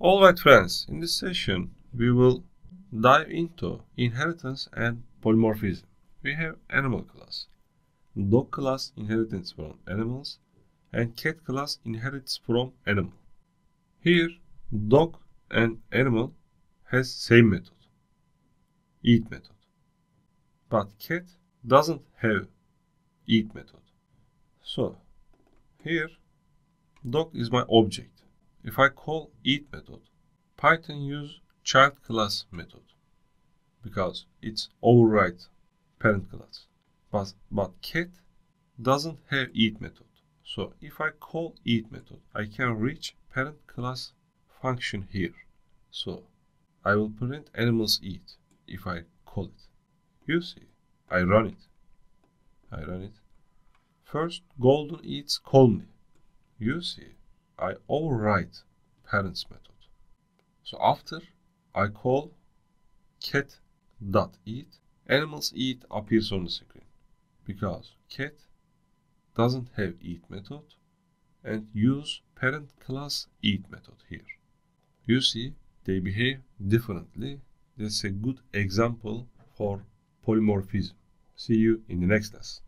Alright friends, in this session we will dive into inheritance and polymorphism. We have animal class. Dog class inherits from animals and cat class inherits from animal. Here dog and animal has same method, eat method. But cat doesn't have eat method. So here dog is my object. If I call eat method, Python use child class method because it's override parent class. But cat doesn't have eat method. So if I call eat method, I can reach parent class function here. So I will print animals eat if I call it. You see, I run it. First, golden eats calmly. You see, I override parents method. So after I call cat.eat, animals eat appears on the screen because cat doesn't have eat method and use parent class eat method here. You see, they behave differently. That's a good example for polymorphism. See you in the next lesson.